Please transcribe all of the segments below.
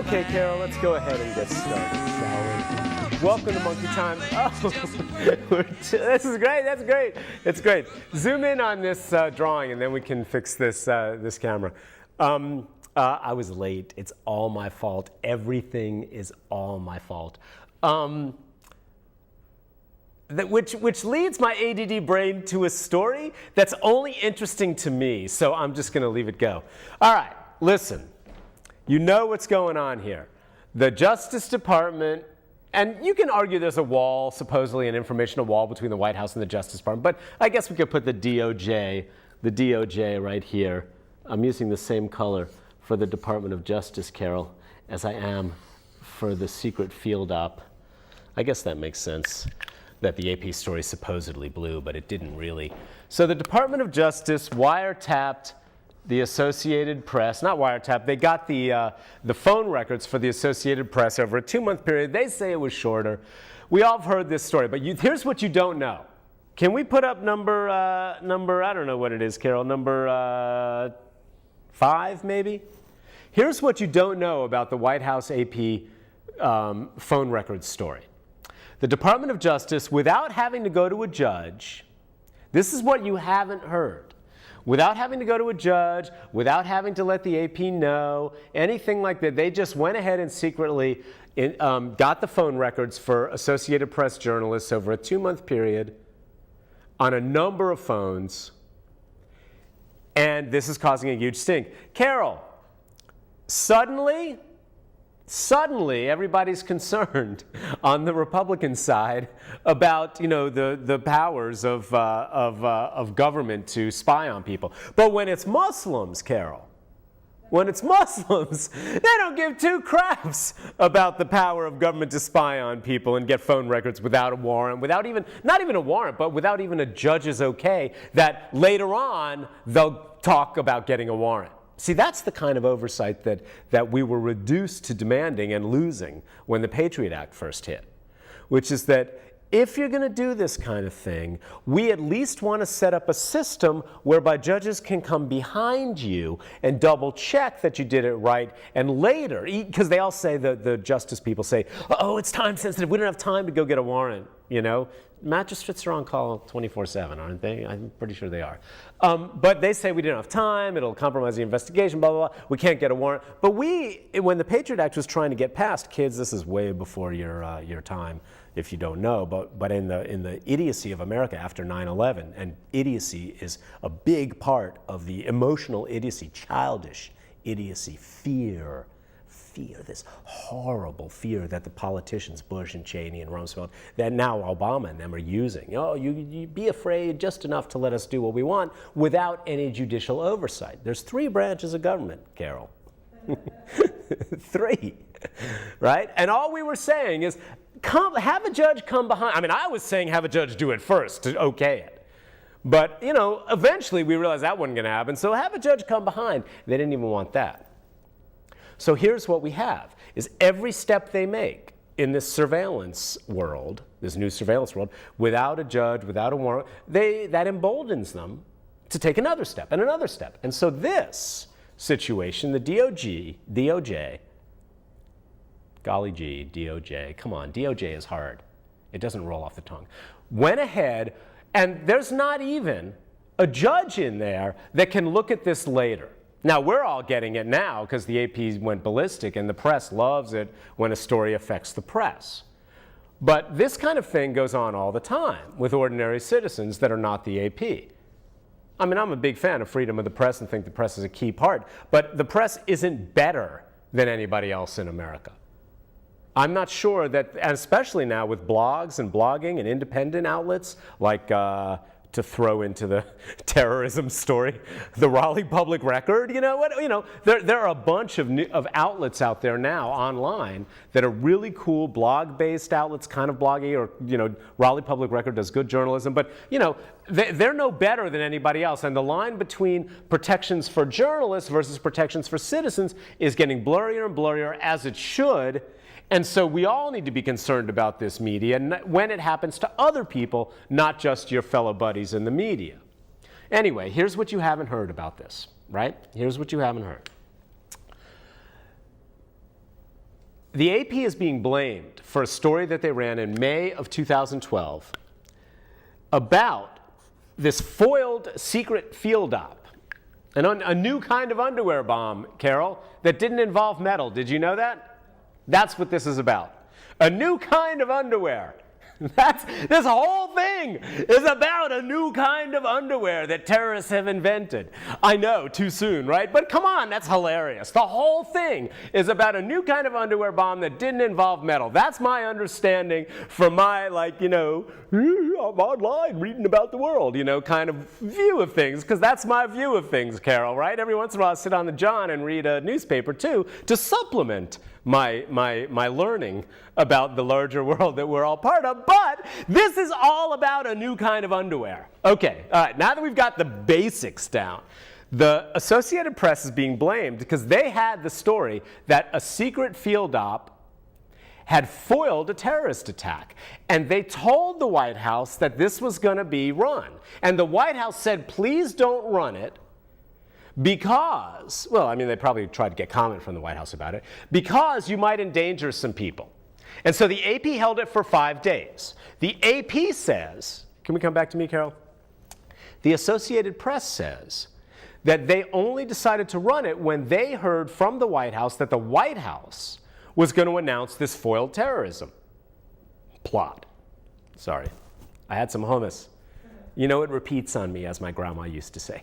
Okay, Carol, let's go ahead and get started, shall we? Welcome to Monkey Time. Oh, this is great. That's great. It's great. Zoom in on this drawing, and then we can fix this this camera. I was late. It's all my fault. Everything is all my fault. Which leads my ADD brain to a story that's only interesting to me, so I'm just going to leave it go. All right, listen. You know what's going on here. The Justice Department, and you can argue there's a wall, supposedly an informational wall between the White House and the Justice Department, but I guess we could put the DOJ right here. I'm using the same color for the Department of Justice, Carol, as I am for the secret field op. I guess that makes sense that the AP story is supposedly blue, but it didn't really. So the Department of Justice wiretapped the Associated Press, not wiretap, they got the phone records for the Associated Press over a 2-month period. They say it was shorter. We all have heard this story, but here's what you don't know. Can we put up number, I don't know what it is, Carol, number 5 maybe? Here's what you don't know about the White House AP phone records story. The Department of Justice, without having to go to a judge, this is what you haven't heard. Without having to go to a judge, without having to let the AP know, anything like that, they just went ahead and secretly got the phone records for Associated Press journalists over a 2-month period on a number of phones, and this is causing a huge stink. Carol, suddenly everybody's concerned on the Republican side about, the powers of government to spy on people. But when it's Muslims, Carol, when it's Muslims, they don't give two craps about the power of government to spy on people and get phone records without a warrant, not even a warrant, but without even a judge's okay, that later on they'll talk about getting a warrant. See, that's the kind of oversight that we were reduced to demanding and losing when the Patriot Act first hit, which is that if you're going to do this kind of thing, we at least want to set up a system whereby judges can come behind you and double check that you did it right, and later, because they all say, the justice people say, oh, it's time sensitive, we don't have time to go get a warrant, Magistrates are on call 24/7, aren't they? I'm pretty sure they are. But they say we didn't have time, it'll compromise the investigation, blah, blah, blah. We can't get a warrant. But when the Patriot Act was trying to get passed, kids, this is way before your time, if you don't know, but in the idiocy of America after 9/11, and idiocy is a big part of the emotional idiocy, childish idiocy, fear, this horrible fear that the politicians, Bush and Cheney and Rumsfeld, that now Obama and them are using. Oh, you be afraid just enough to let us do what we want without any judicial oversight. There's 3 branches of government, Carol. 3, right? And all we were saying is, have a judge come behind. I mean, I was saying have a judge do it first to okay it. But, eventually we realized that wasn't going to happen, so have a judge come behind. They didn't even want that. So here's what we have, is every step they make in this surveillance world, this new surveillance world, without a judge, without a warrant, that emboldens them to take another step and another step. And so this situation, the DOJ, golly gee, DOJ, come on, DOJ is hard. It doesn't roll off the tongue. Went ahead, and there's not even a judge in there that can look at this later. Now, we're all getting it now because the AP went ballistic and the press loves it when a story affects the press. But this kind of thing goes on all the time with ordinary citizens that are not the AP. I mean, I'm a big fan of freedom of the press and think the press is a key part, but the press isn't better than anybody else in America. I'm not sure that, and especially now with blogs and blogging and independent outlets like to throw into the terrorism story, the Raleigh Public Record. There are a bunch of outlets out there now online that are really cool blog-based outlets, kind of bloggy, or Raleigh Public Record does good journalism, but they're no better than anybody else. And the line between protections for journalists versus protections for citizens is getting blurrier and blurrier, as it should. And so we all need to be concerned about this media when it happens to other people, not just your fellow buddies in the media. Anyway, here's what you haven't heard about this, right? Here's what you haven't heard. The AP is being blamed for a story that they ran in May of 2012 about this foiled secret field op, a new kind of underwear bomb, Carol, that didn't involve metal. Did you know that? That's what this is about. A new kind of underwear. This whole thing is about a new kind of underwear that terrorists have invented. I know, too soon, right? But come on, that's hilarious. The whole thing is about a new kind of underwear bomb that didn't involve metal. That's my understanding from my, I'm online reading about the world, kind of view of things, because that's my view of things, Carol, right? Every once in a while I sit on the John and read a newspaper, too, to supplement my learning about the larger world that we're all part of. But this is all about a new kind of underwear. Okay, all right, now that we've got the basics down, the Associated Press is being blamed because they had the story that a secret field op had foiled a terrorist attack. And they told the White House that this was going to be run. And the White House said, please don't run it, because, they probably tried to get comment from the White House about it, because you might endanger some people. And so the AP held it for 5 days. The AP says, can we come back to me, Carol? The Associated Press says that they only decided to run it when they heard from the White House that the White House was going to announce this foiled terrorism plot. Sorry, I had some hummus. It repeats on me, as my grandma used to say.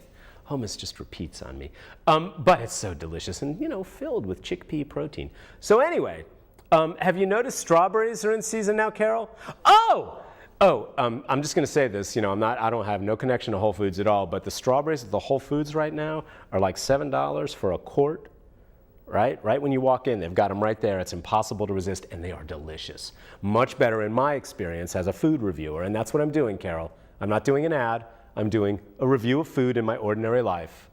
Hummus just repeats on me. But it's so delicious and, filled with chickpea protein. So anyway, have you noticed strawberries are in season now, Carol? I'm just going to say this. I don't have no connection to Whole Foods at all, but the strawberries at the Whole Foods right now are like $7 for a quart, right? Right when you walk in, they've got them right there. It's impossible to resist, and they are delicious. Much better in my experience as a food reviewer, and that's what I'm doing, Carol. I'm not doing an ad. I'm doing a review of food in my ordinary life.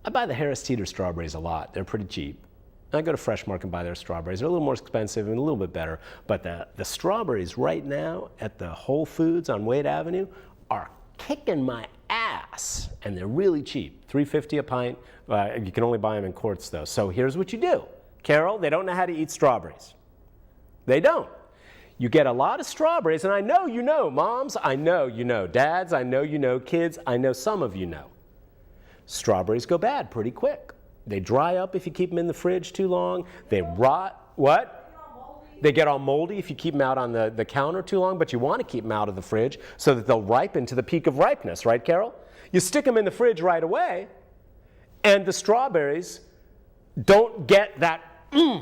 I buy the Harris Teeter strawberries a lot. They're pretty cheap. I go to Fresh Market and buy their strawberries. They're a little more expensive and a little bit better. But the strawberries right now at the Whole Foods on Wade Avenue are kicking my ass. And they're really cheap, $3.50 a pint. You can only buy them in quarts, though. So here's what you do. Carol, they don't know how to eat strawberries. They don't. You get a lot of strawberries, and I know you know, moms, I know you know, dads, I know you know, kids, I know some of you know. Strawberries go bad pretty quick. They dry up if you keep them in the fridge too long. They rot. What? They get all moldy if you keep them out on the counter too long, but you want to keep them out of the fridge so that they'll ripen to the peak of ripeness, right, Carol? You stick them in the fridge right away, and the strawberries don't get that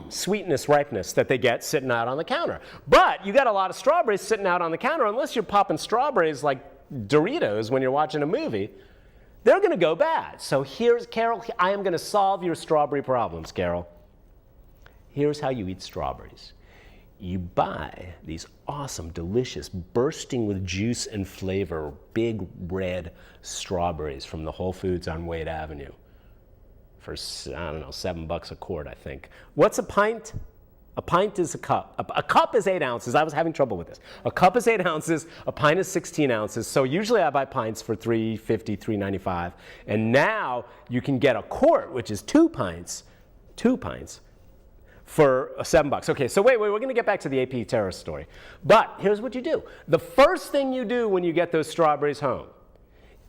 sweetness, ripeness that they get sitting out on the counter. But you got a lot of strawberries sitting out on the counter, unless you're popping strawberries like Doritos when you're watching a movie, they're going to go bad. So here's, Carol, I am going to solve your strawberry problems, Carol. Here's how you eat strawberries. You buy these awesome, delicious, bursting with juice and flavor, big red strawberries from the Whole Foods on Wade Avenue. For, $7 a quart, I think. What's a pint? A pint is a cup. A cup is 8 ounces. I was having trouble with this. A cup is 8 ounces. A pint is 16 ounces. So usually I buy pints for $3.50, $3.95. And now you can get a quart, which is 2 pints, for $7. Okay, so wait, we're going to get back to the AP terrorist story. But here's what you do. The first thing you do when you get those strawberries home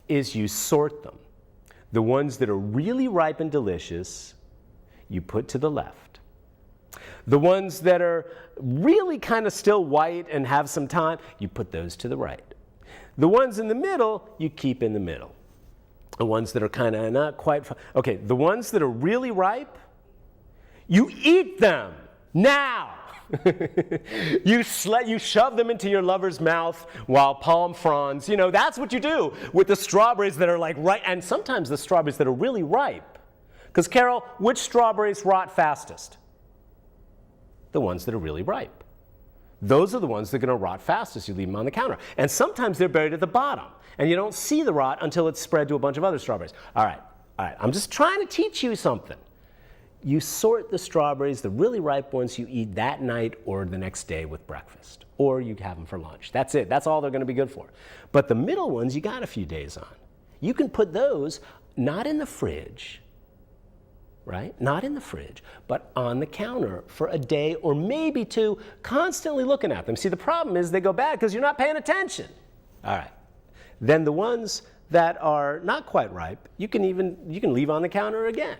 is you sort them. The ones that are really ripe and delicious, you put to the left. The ones that are really kind of still white and have some time, you put those to the right. The ones in the middle, you keep in the middle. The ones that are kind of not quite, okay, the ones that are really ripe, you eat them now. You shove them into your lover's mouth while palm fronds. That's what you do with the strawberries that are like ripe, and sometimes the strawberries that are really ripe. Because, Carol, which strawberries rot fastest? The ones that are really ripe. Those are the ones that are going to rot fastest. You leave them on the counter. And sometimes they're buried at the bottom, and you don't see the rot until it's spread to a bunch of other strawberries. All right. I'm just trying to teach you something. You sort the strawberries, the really ripe ones you eat that night or the next day with breakfast. Or you have them for lunch. That's it. That's all they're going to be good for. But the middle ones you got a few days on. You can put those not in the fridge, right? Not in the fridge, but on the counter for a day or maybe two, constantly looking at them. See, the problem is they go bad because you're not paying attention. All right. Then the ones that are not quite ripe, you can leave on the counter again.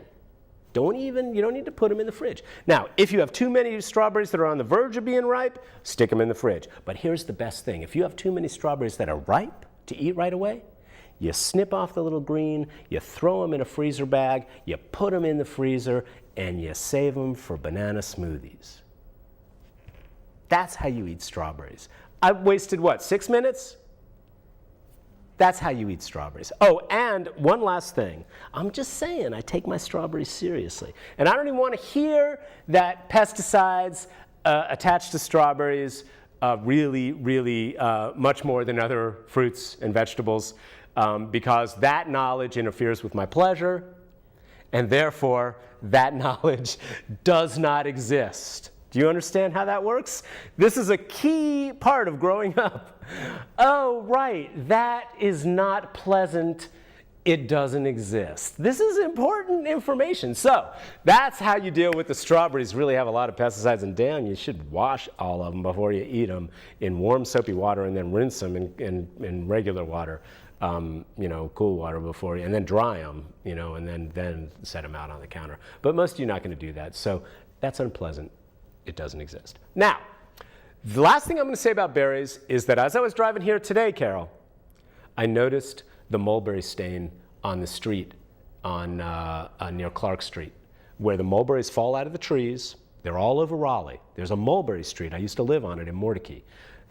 You don't need to put them in the fridge. Now, if you have too many strawberries that are on the verge of being ripe, stick them in the fridge. But here's the best thing. If you have too many strawberries that are ripe to eat right away, you snip off the little green, you throw them in a freezer bag, you put them in the freezer, and you save them for banana smoothies. That's how you eat strawberries. I wasted, what, 6 minutes? That's how you eat strawberries. Oh, and one last thing. I'm just saying, I take my strawberries seriously. And I don't even want to hear that pesticides attached to strawberries really much more than other fruits and vegetables, because that knowledge interferes with my pleasure, and therefore that knowledge does not exist. Do you understand how that works? This is a key part of growing up. Oh, right, that is not pleasant. It doesn't exist. This is important information. So that's how you deal with the strawberries. Really have a lot of pesticides, and damn, you should wash all of them before you eat them in warm soapy water, and then rinse them in regular water, cool water before you, and then dry them, and then set them out on the counter. But most of you are not going to do that, so that's unpleasant. It doesn't exist. Now, the last thing I'm going to say about berries is that as I was driving here today, Carol, I noticed the mulberry stain on the street near Clark Street, where the mulberries fall out of the trees. They're all over Raleigh. There's a mulberry street. I used to live on it in Mordecai.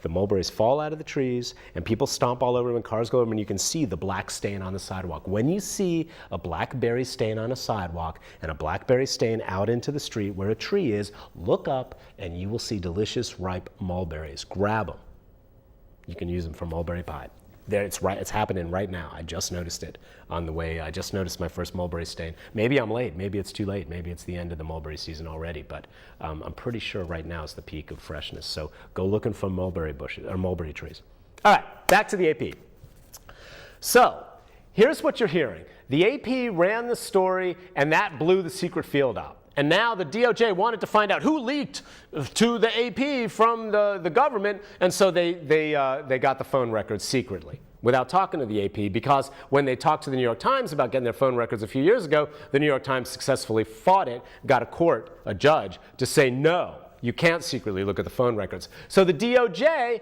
The mulberries fall out of the trees, and people stomp all over them, and cars go over them, and you can see the black stain on the sidewalk. When you see a blackberry stain on a sidewalk and a blackberry stain out into the street where a tree is, look up, and you will see delicious, ripe mulberries. Grab them. You can use them for mulberry pie. There, it's happening right now. I just noticed it on the way. I just noticed my first mulberry stain. Maybe I'm late. Maybe it's too late. Maybe it's the end of the mulberry season already. But I'm pretty sure right now is the peak of freshness. So go looking for mulberry bushes or mulberry trees. All right, back to the AP. So here's what you're hearing. The AP ran the story, and that blew the secret field out. And now the DOJ wanted to find out who leaked to the AP from the government, and so they got the phone records secretly without talking to the AP, because when they talked to the New York Times about getting their phone records a few years ago, the New York Times successfully fought it, got a judge, to say, no, you can't secretly look at the phone records. So the DOJ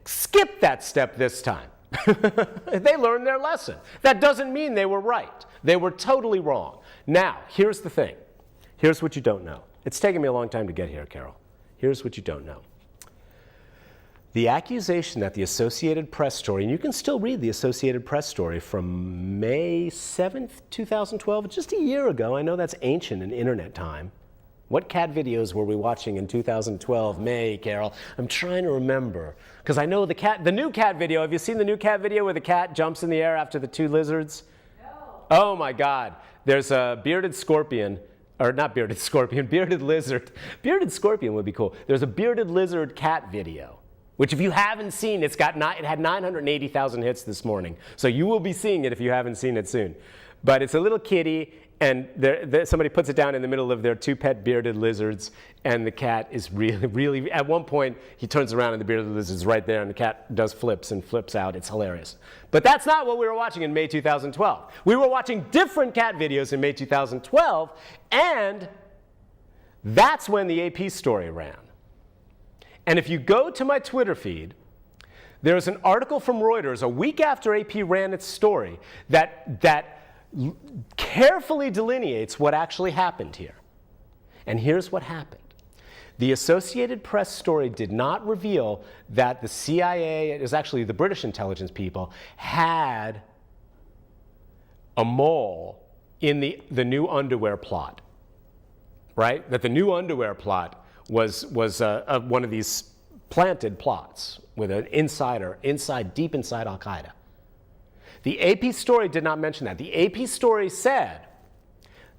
skipped that step this time. They learned their lesson. That doesn't mean they were right. They were totally wrong. Now, here's the thing. Here's what you don't know. It's taken me a long time to get here, Carol. Here's what you don't know. The accusation that the Associated Press story, and you can still read the Associated Press story from May 7th, 2012, just a year ago. I know that's ancient in internet time. What cat videos were we watching in 2012, May, Carol? I'm trying to remember. Because I know the new cat video. Have you seen the new cat video where the cat jumps in the air after the two lizards? No. Oh my God. There's a bearded scorpion. Or not bearded scorpion, bearded lizard. Bearded scorpion would be cool. There's a bearded lizard cat video, which if you haven't seen, it had 980,000 hits this morning. So you will be seeing it if you haven't seen it soon. But it's a little kitty, and somebody puts it down in the middle of their two pet bearded lizards, and the cat is really, at one point, he turns around and the bearded lizard is right there, and the cat does flips and flips out. It's hilarious. But that's not what we were watching in May 2012. We were watching different cat videos in May 2012, and that's when the AP story ran. And if you go to my Twitter feed, there's an article from Reuters a week after AP ran its story that carefully delineates what actually happened here. And here's what happened. The Associated Press story did not reveal that the CIA, it was actually the British intelligence people, had a mole in the new underwear plot, right? That the new underwear plot was one of these planted plots with an insider deep inside Al-Qaeda. The AP story did not mention that. The AP story said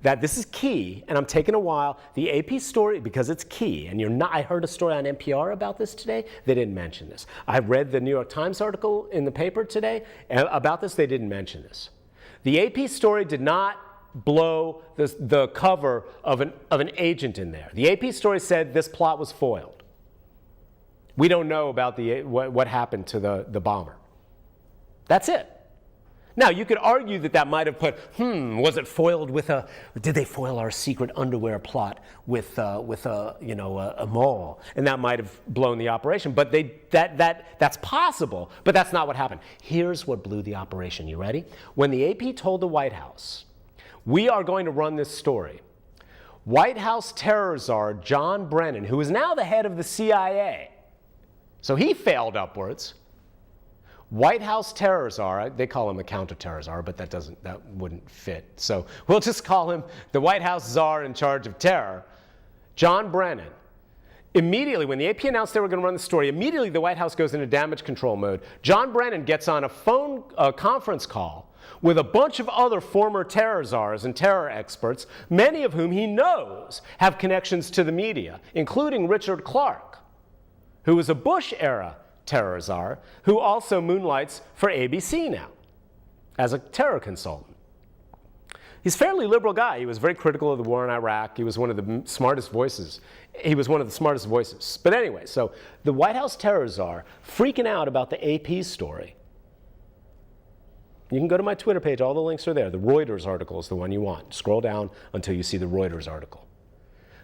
that this is key, and I'm taking a while. The AP story, because it's key, and I heard a story on NPR about this today. They didn't mention this. I read the New York Times article in the paper today about this. They didn't mention this. The AP story did not blow the cover of an agent in there. The AP story said this plot was foiled. We don't know about what happened to the bomber. That's it. Now, you could argue that might have put, was it foiled did they foil our secret underwear plot with a mole? And that might have blown the operation. But that's possible, but that's not what happened. Here's what blew the operation. You ready? When the AP told the White House, we are going to run this story, White House terror czar John Brennan, who is now the head of the CIA, so he failed upwards. White House terror czar, they call him a counter-terror czar, but that wouldn't fit. So we'll just call him the White House czar in charge of terror, John Brennan. Immediately, when the AP announced they were going to run the story, immediately the White House goes into damage control mode. John Brennan gets on a conference call with a bunch of other former terror czars and terror experts, many of whom he knows have connections to the media, including Richard Clarke, who was a Bush-era terror czar, who also moonlights for ABC now as a terror consultant. He's a fairly liberal guy. He was very critical of the war in Iraq. He was one of the smartest voices. But anyway, so the White House terror czar freaking out about the AP story. You can go to my Twitter page. All the links are there. The Reuters article is the one you want. Scroll down until you see the Reuters article.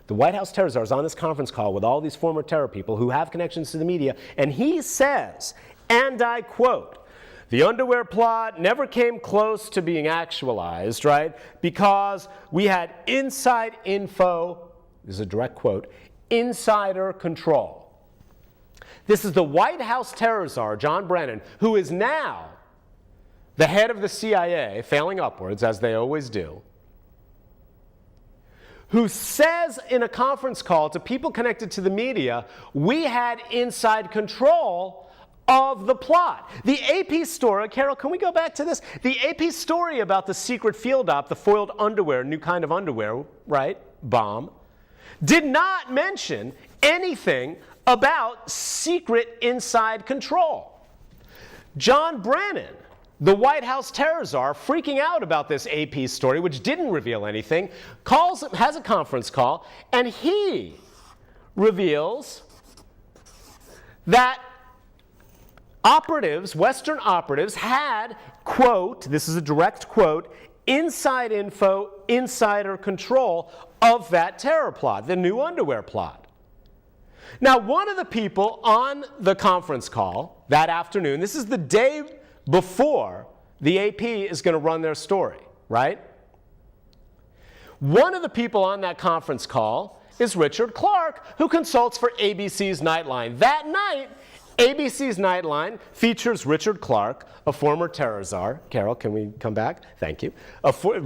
The White House terror czar is on this conference call with all these former terror people who have connections to the media, and he says, and I quote, "The underwear plot never came close to being actualized, right? Because we had inside info," this is a direct quote, "insider control." This is the White House terror czar, John Brennan, who is now the head of the CIA, failing upwards, as they always do, who says in a conference call to people connected to the media, we had inside control of the plot. The AP story, Carol, can we go back to this? The AP story about the secret field op, the foiled underwear, new kind of underwear, right, bomb, did not mention anything about secret inside control. John Brennan, the White House terror czar, freaking out about this AP story, which didn't reveal anything, has a conference call, and he reveals that operatives, Western operatives, had, quote, this is a direct quote, inside info, insider control of that terror plot, the new underwear plot. Now, one of the people on the conference call that afternoon, this is the day before the AP is going to run their story, right? One of the people on that conference call is Richard Clarke, who consults for ABC's Nightline. That night, ABC's Nightline features Richard Clarke, a former terror czar. Carol, can we come back? Thank you.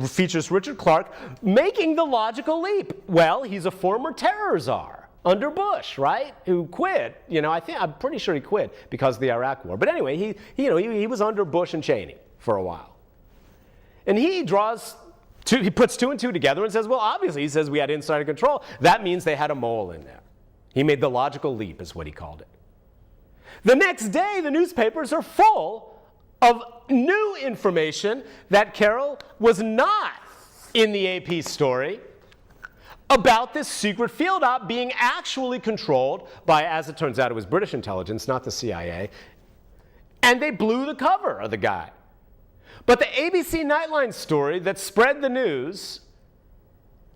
Features Richard Clarke making the logical leap. Well, he's a former terror czar under Bush, right? Who quit. I'm pretty sure he quit because of the Iraq War. But anyway, he was under Bush and Cheney for a while. And he puts two and two together and says, well, obviously, he says we had insider control. That means they had a mole in there. He made the logical leap, is what he called it. The next day, the newspapers are full of new information that, Carol, was not in the AP story about this secret field op being actually controlled by, as it turns out, it was British intelligence, not the CIA. And they blew the cover of the guy. But the ABC Nightline story that spread the news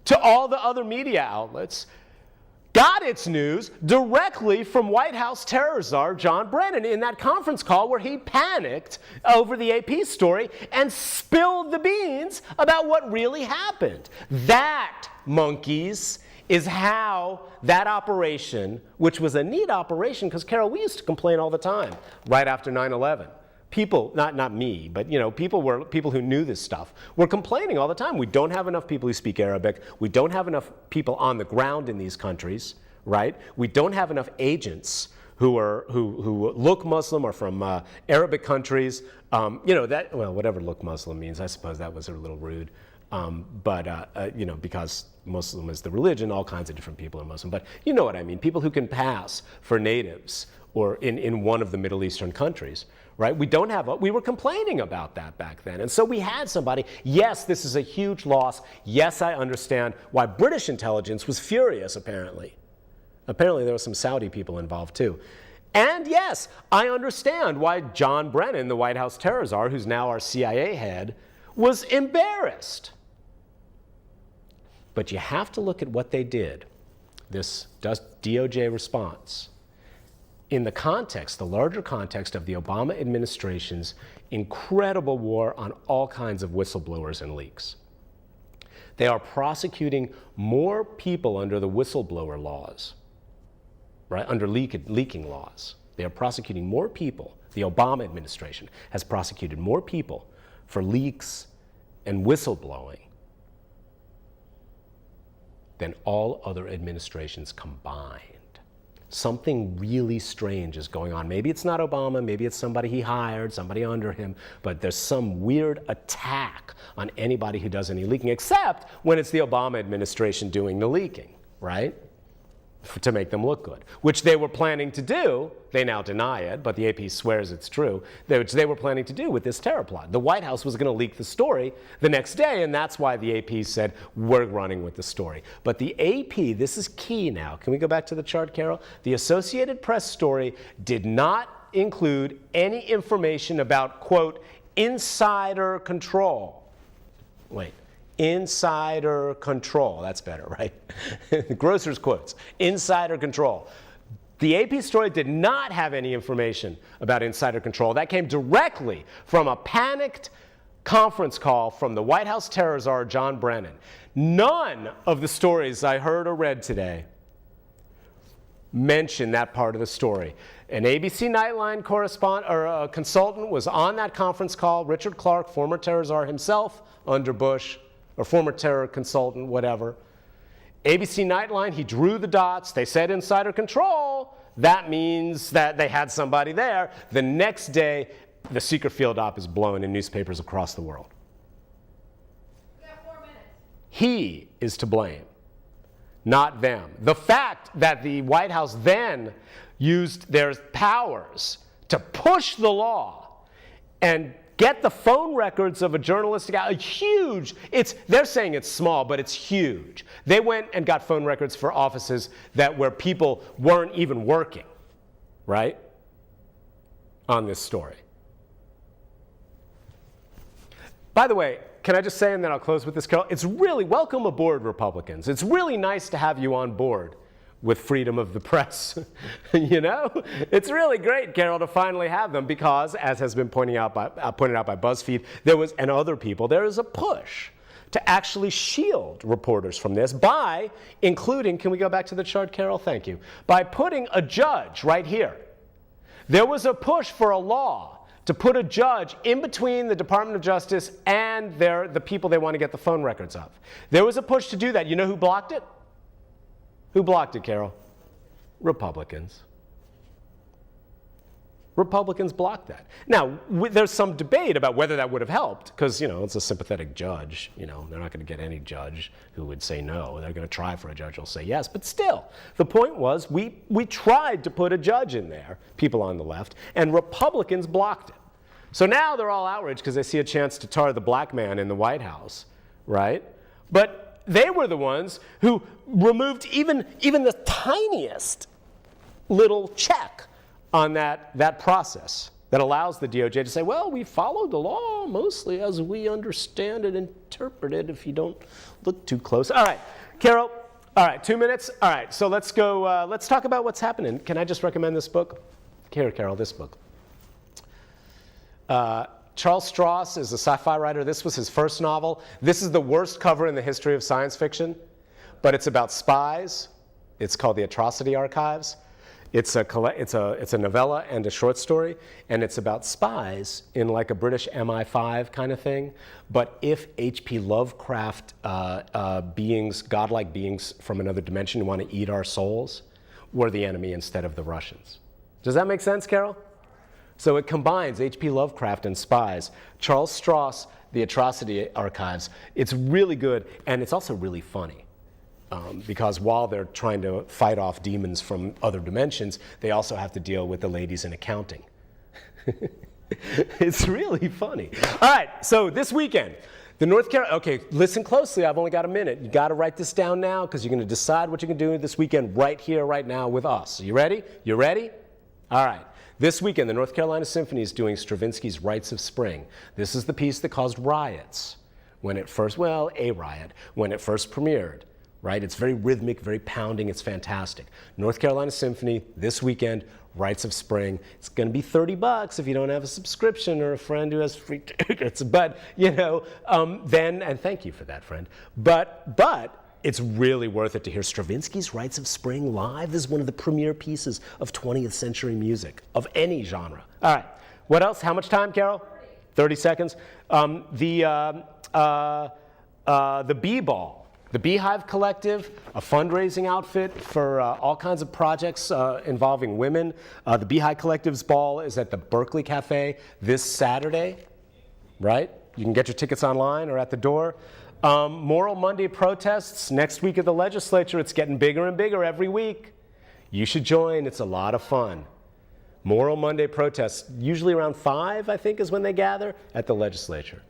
to all the other media outlets got its news directly from White House terror czar John Brennan in that conference call where he panicked over the AP story and spilled the beans about what really happened. That, monkeys, is how that operation, which was a neat operation, because, Carol, we used to complain all the time right after 9/11. People, not me, but people who knew this stuff were complaining all the time. We don't have enough people who speak Arabic. We don't have enough people on the ground in these countries, right? We don't have enough agents who look Muslim or from Arabic countries. Whatever look Muslim means, I suppose that was a little rude. Because Muslim is the religion, all kinds of different people are Muslim. But you know what I mean, people who can pass for natives or in one of the Middle Eastern countries, right? We were complaining about that back then. And so we had somebody, yes, this is a huge loss. Yes, I understand why British intelligence was furious, apparently. Apparently there were some Saudi people involved too. And yes, I understand why John Brennan, the White House terror czar, who's now our CIA head, was embarrassed. But you have to look at what they did, this DOJ response, in the context, the larger context of the Obama administration's incredible war on all kinds of whistleblowers and leaks. They are prosecuting more people under the whistleblower laws, right, under leaking laws. They are prosecuting more people. The Obama administration has prosecuted more people for leaks and whistleblowing than all other administrations combined. Something really strange is going on. Maybe it's not Obama, maybe it's somebody he hired, somebody under him, but there's some weird attack on anybody who does any leaking, except when it's the Obama administration doing the leaking, right? To make them look good, which they were planning to do. They now deny it, but the AP swears it's true, which they were planning to do with this terror plot. The White House was going to leak the story the next day, and that's why the AP said, we're running with the story. But the AP, this is key now. Can we go back to the chart, Carol? The Associated Press story did not include any information about, quote, insider control. Wait. Insider control. That's better, right? Grocer's quotes. Insider control. The AP story did not have any information about insider control. That came directly from a panicked conference call from the White House terror czar, John Brennan. None of the stories I heard or read today mention that part of the story. An ABC Nightline consultant was on that conference call. Richard Clark, former terror czar himself under Bush, or former terror consultant, whatever. ABC Nightline, he drew the dots. They said insider control. That means that they had somebody there. The next day, the secret field op is blown in newspapers across the world. We got 4 minutes. He is to blame, not them. The fact that the White House then used their powers to push the law and get the phone records of a journalistic, huge, they're saying it's small, but it's huge. They went and got phone records for offices where people weren't even working, right, on this story. By the way, can I just say, and then I'll close with this, Carol, it's really, welcome aboard, Republicans. It's really nice to have you on board with freedom of the press. You know? It's really great, Carol, to finally have them because, as has been pointed out by BuzzFeed, and other people, there is a push to actually shield reporters from this by including, can we go back to the chart, Carol? Thank you. By putting a judge right here. There was a push for a law to put a judge in between the Department of Justice and the people they want to get the phone records of. There was a push to do that. You know who blocked it? Who blocked it, Carol? Republicans. Republicans blocked that. Now, there's some debate about whether that would have helped, because, it's a sympathetic judge. They're not going to get any judge who would say no. They're going to try for a judge who'll say yes. But still, the point was we tried to put a judge in there, people on the left, and Republicans blocked it. So now they're all outraged because they see a chance to tar the black man in the White House, right? But they were the ones who removed even the tiniest little check on that process that allows the DOJ to say, well, we followed the law mostly as we understand it, interpret it, if you don't look too close. All right, Carol, all right, 2 minutes. All right, so let's go, let's talk about what's happening. Can I just recommend this book? Here, Carol, this book. Charles Stross is a sci-fi writer. This was his first novel. This is the worst cover in the history of science fiction, but it's about spies. It's called The Atrocity Archives. It's a novella and a short story, and it's about spies in like a British MI5 kind of thing. But if H.P. Lovecraft beings, godlike beings from another dimension who want to eat our souls, were the enemy instead of the Russians. Does that make sense, Carol? So it combines H.P. Lovecraft and spies. Charles Stross the Atrocity Archives. It's really good, and it's also really funny. Because while they're trying to fight off demons from other dimensions, they also have to deal with the ladies in accounting. It's really funny. All right, so this weekend, the North Carolina, okay, listen closely, I've only got a minute. You gotta write this down now because you're gonna decide what you're gonna do this weekend right here, right now with us. You ready? You ready? All right. This weekend, the North Carolina Symphony is doing Stravinsky's Rites of Spring. This is the piece that caused riots when it first, well, a riot, when it first premiered. Right? It's very rhythmic, very pounding. It's fantastic. North Carolina Symphony this weekend, Rites of Spring. It's going to be $30 if you don't have a subscription or a friend who has free tickets. But, you know, then, and thank you for that, friend. But it's really worth it to hear Stravinsky's Rites of Spring live. This is one of the premier pieces of 20th century music of any genre. All right. What else? How much time, Carol? 30 seconds. The B-Ball. The Beehive Collective, a fundraising outfit for all kinds of projects involving women. The Beehive Collective's ball is at the Berkeley Cafe this Saturday, right? You can get your tickets online or at the door. Moral Monday protests next week at the legislature. It's getting bigger and bigger every week. You should join. It's a lot of fun. Moral Monday protests, usually around 5, I think, is when they gather at the legislature.